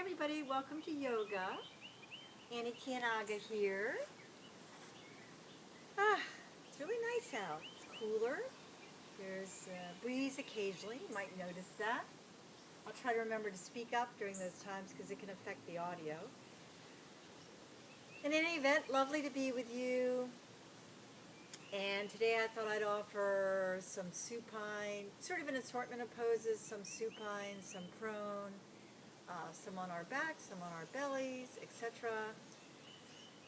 everybody, welcome to yoga. Annie Kianaga here. It's really nice out. It's cooler. There's a breeze occasionally, you might notice that. I'll try to remember to speak up during those times because it can affect the audio. In any event, lovely to be with you. And today I thought I'd offer some supine, sort of an assortment of poses, some supine, some prone, some on our backs, some on our bellies, etc.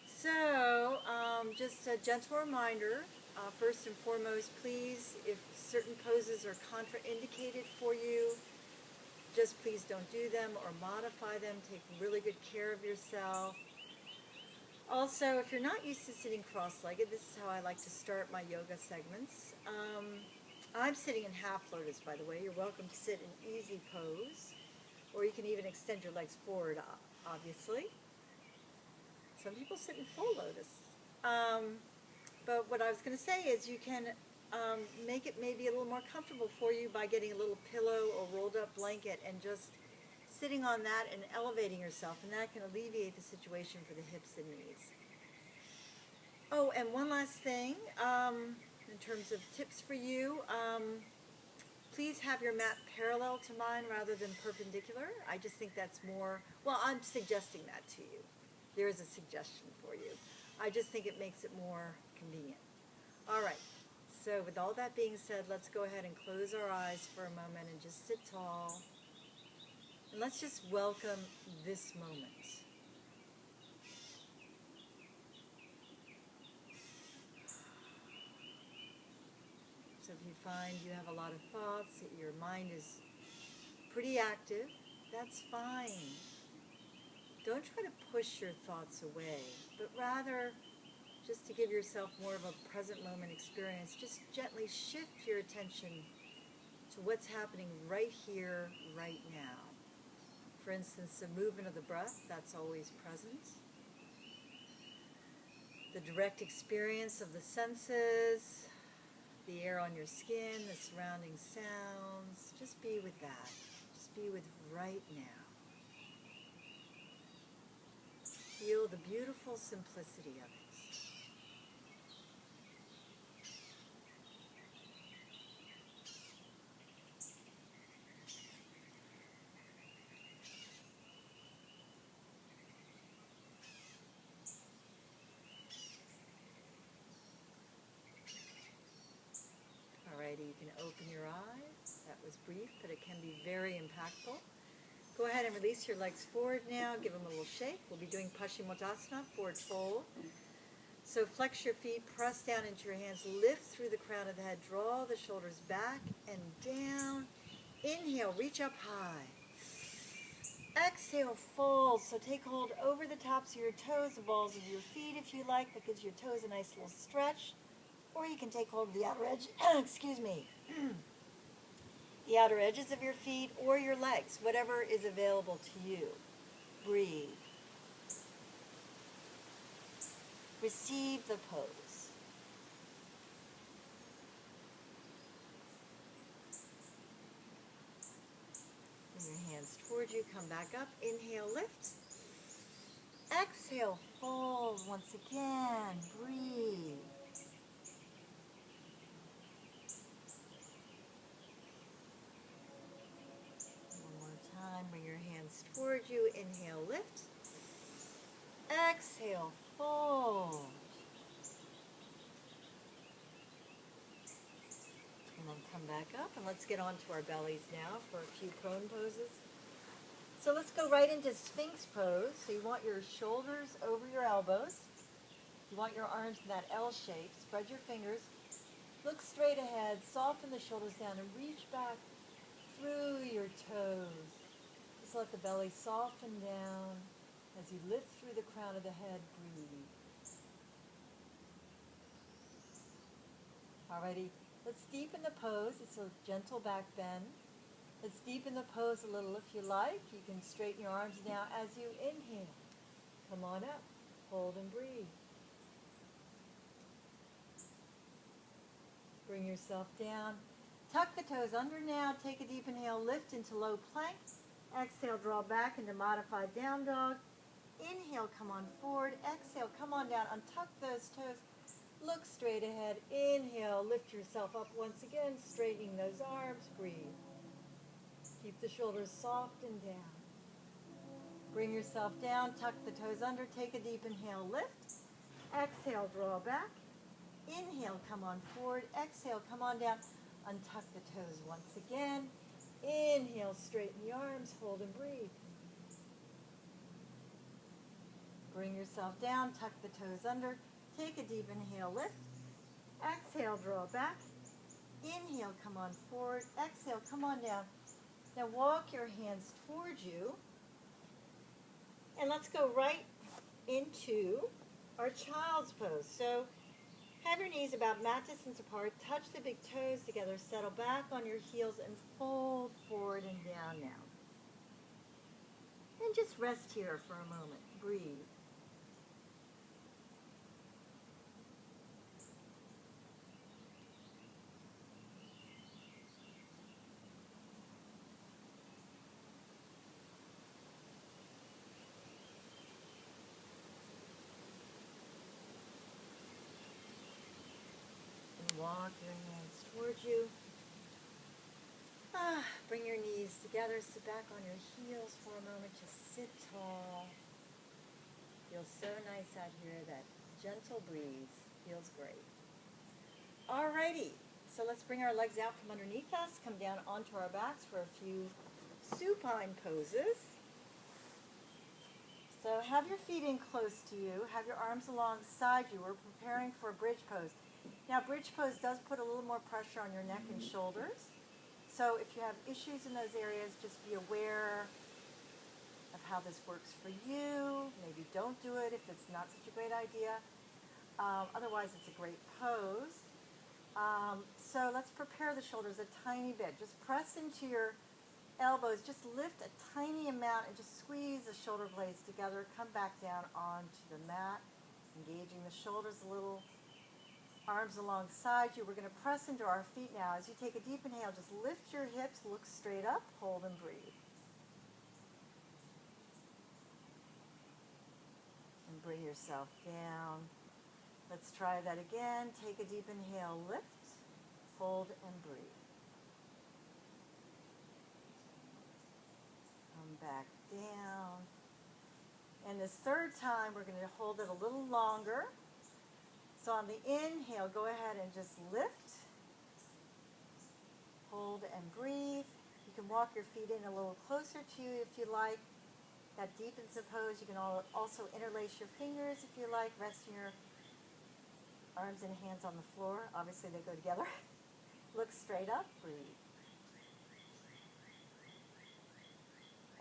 So, just a gentle reminder, first and foremost, please, if certain poses are contraindicated for you, just please don't do them or modify them. Take really good care of yourself. Also, if you're not used to sitting cross-legged, this is how I like to start my yoga segments. I'm sitting in half lotus, by the way. You're welcome to sit in easy pose, or you can even extend your legs forward, obviously. Some people sit in full lotus. But what I was going to say is you can make it maybe a little more comfortable for you by getting a little pillow or rolled up blanket and just sitting on that and elevating yourself, and that can alleviate the situation for the hips and knees. Oh, and one last thing, in terms of tips for you, please have your mat parallel to mine rather than perpendicular. I just think that's more, well, I'm suggesting that to you. There is a suggestion for you. I just think it makes it more convenient. All right, so with all that being said, let's go ahead and close our eyes for a moment and just sit tall. And let's just welcome this moment. So if you find you have a lot of thoughts, that your mind is pretty active, that's fine. Don't try to push your thoughts away, but rather, just to give yourself more of a present moment experience, just gently shift your attention to what's happening right here, right now. For instance, the movement of the breath, that's always present. The direct experience of the senses, the air on your skin, the surrounding sounds. Just be with that. Just be with right now. Feel the beautiful simplicity of it. Alrighty, you can open your eyes. That was brief, but it can be very impactful. Go ahead and release your legs forward now. Give them a little shake. We'll be doing Paschimottanasana, forward fold. So flex your feet, press down into your hands, lift through the crown of the head, draw the shoulders back and down. Inhale, reach up high. Exhale, fold. So take hold over the tops of your toes, the balls of your feet if you like. That gives your toes a nice little stretch. Or you can take hold of the outer edge, excuse me, the outer edges of your feet or your legs, whatever is available to you. Breathe. Receive the pose. Bring your hands toward you, come back up, inhale, lift. Exhale, fold once again, breathe. Time, bring your hands toward you, inhale, lift. Exhale, fold. And then come back up, and let's get onto our bellies now for a few prone poses. So let's go right into Sphinx pose. So you want your shoulders over your elbows. You want your arms in that L shape. Spread your fingers. Look straight ahead, soften the shoulders down, and reach back through your toes. Just let the belly soften down as you lift through the crown of the head. Breathe. Alrighty, let's deepen the pose. It's a gentle back bend. Let's deepen the pose a little if you like. You can straighten your arms now as you inhale. Come on up. Hold and breathe. Bring yourself down. Tuck the toes under now. Take a deep inhale. Lift into low plank. Exhale, draw back into modified down dog. Inhale, come on forward. Exhale, come on down. Untuck those toes. Look straight ahead. Inhale, lift yourself up once again, straightening those arms. Breathe. Keep the shoulders soft and down. Bring yourself down, tuck the toes under, take a deep inhale, lift. Exhale, draw back. Inhale, come on forward. Exhale, come on down. Untuck the toes once again. Inhale, straighten the arms, hold and breathe. Bring yourself down, tuck the toes under, take a deep inhale, lift. Exhale, draw back. Inhale, come on forward. Exhale, come on down. Now walk your hands towards you. And let's go right into our child's pose. So have your knees about mat distance apart, touch the big toes together, settle back on your heels and fold forward and down now. And just rest here for a moment. Breathe. Walk your hands towards you. Bring your knees together. Sit back on your heels for a moment. Just sit tall. Feels so nice out here. That gentle breeze feels great. Alrighty. So let's bring our legs out from underneath us. Come down onto our backs for a few supine poses. So have your feet in close to you. Have your arms alongside you. We're preparing for a bridge pose. Now, bridge pose does put a little more pressure on your neck and shoulders. So if you have issues in those areas, just be aware of how this works for you. Maybe don't do it if it's not such a great idea. Otherwise, it's a great pose. So let's prepare the shoulders a tiny bit. Just press into your elbows. Just lift a tiny amount and just squeeze the shoulder blades together. Come back down onto the mat, engaging the shoulders a little. Arms alongside you. We're going to press into our feet now. As you take a deep inhale, just lift your hips, look straight up, hold and breathe. And bring yourself down. Let's try that again. Take a deep inhale, lift, hold and breathe. Come back down. And this third time, we're going to hold it a little longer. So on the inhale, go ahead and just lift, hold and breathe. You can walk your feet in a little closer to you if you like. That deepens the pose. You can also interlace your fingers if you like, resting your arms and hands on the floor. Obviously they go together. Look straight up, breathe.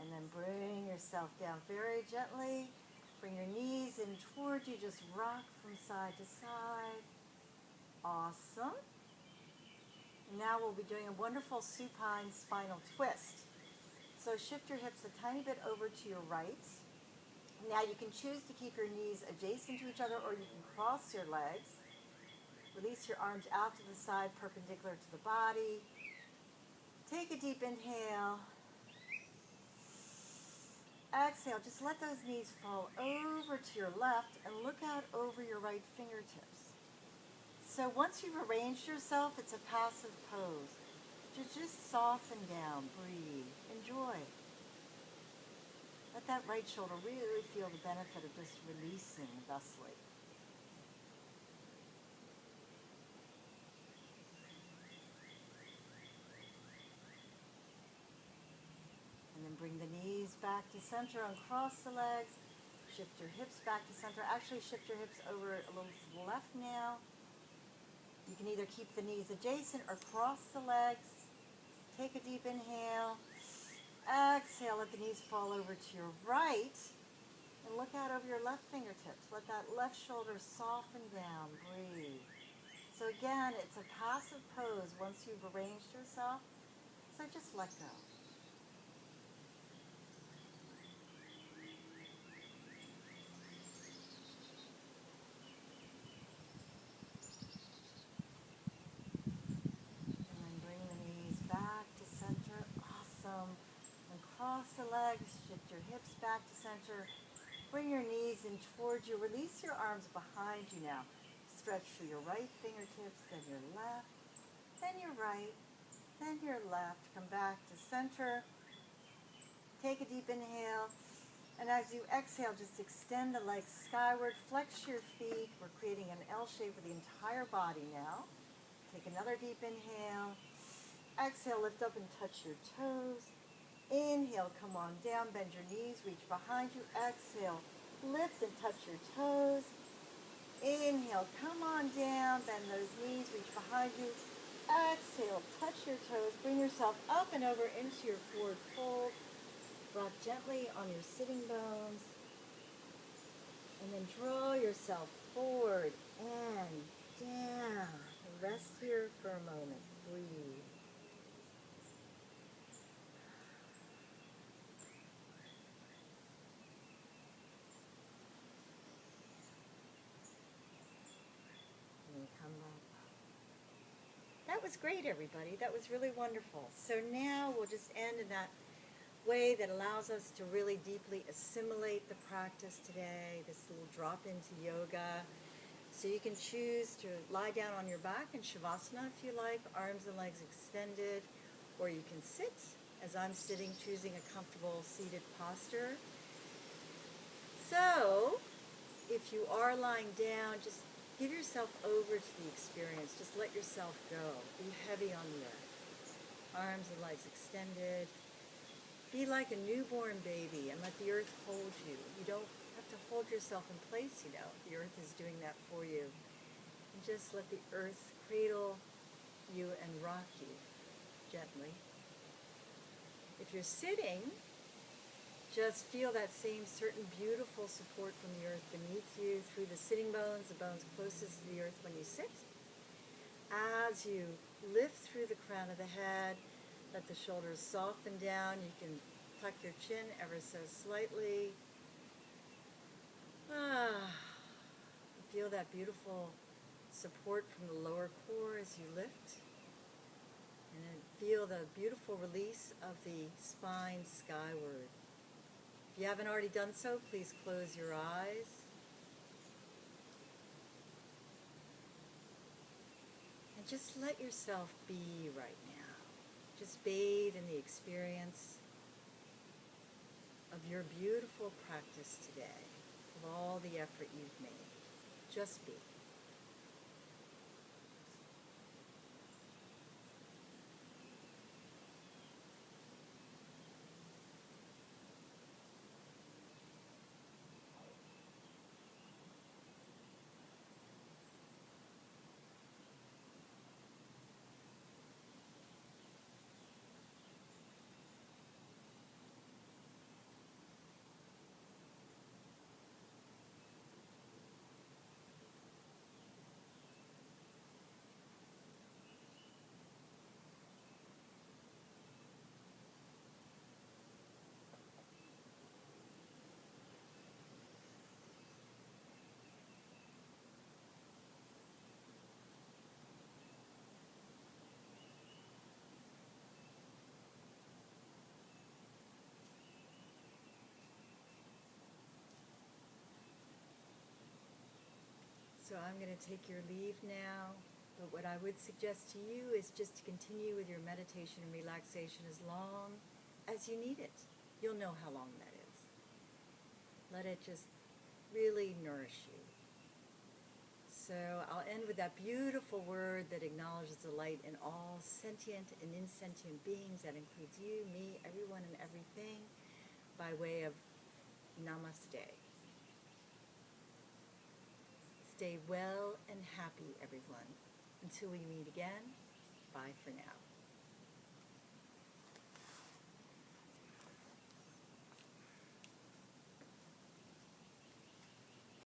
And then bring yourself down very gently. Bring your knees in towards you. Just rock from side to side. Awesome. And now we'll be doing a wonderful supine spinal twist. So shift your hips a tiny bit over to your right. Now you can choose to keep your knees adjacent to each other, or you can cross your legs. Release your arms out to the side, perpendicular to the body. Take a deep inhale. Exhale, just let those knees fall over to your left and look out over your right fingertips. So once you've arranged yourself, it's a passive pose. Just soften down, breathe, enjoy. Let that right shoulder really feel the benefit of just releasing thusly. And then bring the knees back to center, uncross the legs, shift your hips back to center. Actually shift your hips over a little to the left now. You can either keep the knees adjacent or cross the legs. Take a deep inhale. Exhale, let the knees fall over to your right. And look out over your left fingertips. Let that left shoulder soften down. Breathe. So again, it's a passive pose once you've arranged yourself. So just let go. Cross the legs, shift your hips back to center. Bring your knees in towards you. Release your arms behind you now. Stretch through your right fingertips, then your left, then your right, then your left. Come back to center. Take a deep inhale. And as you exhale, just extend the legs skyward. Flex your feet. We're creating an L shape with the entire body now. Take another deep inhale. Exhale, lift up and touch your toes. Inhale, come on down, bend your knees, reach behind you. Exhale, lift and touch your toes. Inhale, come on down, bend those knees, reach behind you. Exhale, touch your toes, bring yourself up and over into your forward fold. Rock gently on your sitting bones. And then draw yourself forward and down. Rest here for a moment. Breathe. And come back up. That was great, everybody. That was really wonderful. So now we'll just end in that way that allows us to really deeply assimilate the practice today, this little drop into yoga. So you can choose to lie down on your back in Shavasana if you like, arms and legs extended, or you can sit as I'm sitting, choosing a comfortable seated posture. So if you are lying down, just give yourself over to the experience. Just let yourself go. Be heavy on the earth. Arms and legs extended. Be like a newborn baby and let the earth hold you. You don't have to hold yourself in place, you know. The earth is doing that for you. And just let the earth cradle you and rock you gently. If you're sitting, just feel that same certain beautiful support from the earth beneath you through the sitting bones, the bones closest to the earth when you sit. As you lift through the crown of the head, let the shoulders soften down. You can tuck your chin ever so slightly. Feel that beautiful support from the lower core as you lift. And then feel the beautiful release of the spine skyward. If you haven't already done so, please close your eyes. And just let yourself be right now. Just bathe in the experience of your beautiful practice today, of all the effort you've made. Just be. So I'm going to take your leave now, but what I would suggest to you is just to continue with your meditation and relaxation as long as you need it. You'll know how long that is. Let it just really nourish you. So I'll end with that beautiful word that acknowledges the light in all sentient and insentient beings. That includes you, me, everyone and everything, by way of Namaste. Stay well and happy, everyone. Until we meet again, bye for now.